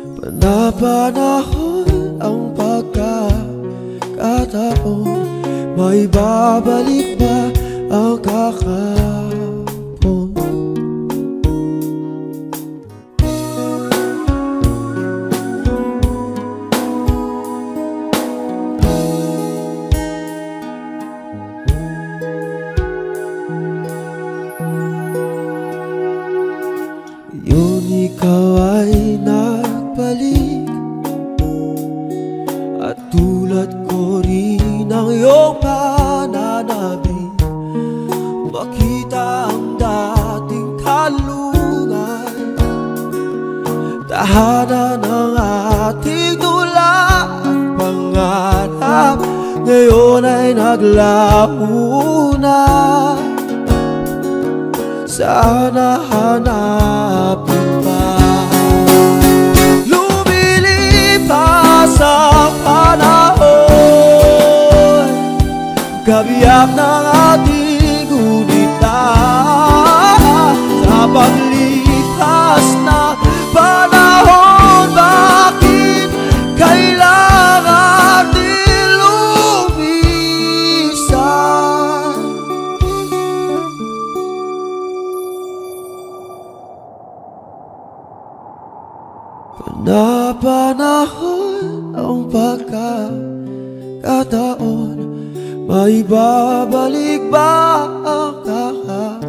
Panapanahon ang pagkakataon, may babalik ba ang kakapon? Ngayon ikaw ay nagbalik, at tulad ko rin ang iyong pananabik, makita ang dating kalungan, tahanan ng ating tula at pangarap, ngayon ay naglaho na. Sana hanapin pa. Lumilipas ang panahon, kabiyak ng ating gunita. Sa paglipas na panahon, bakit kailangan din lumisan? Panapanahon ang pagkakataon, may babalik ba ang kahapon?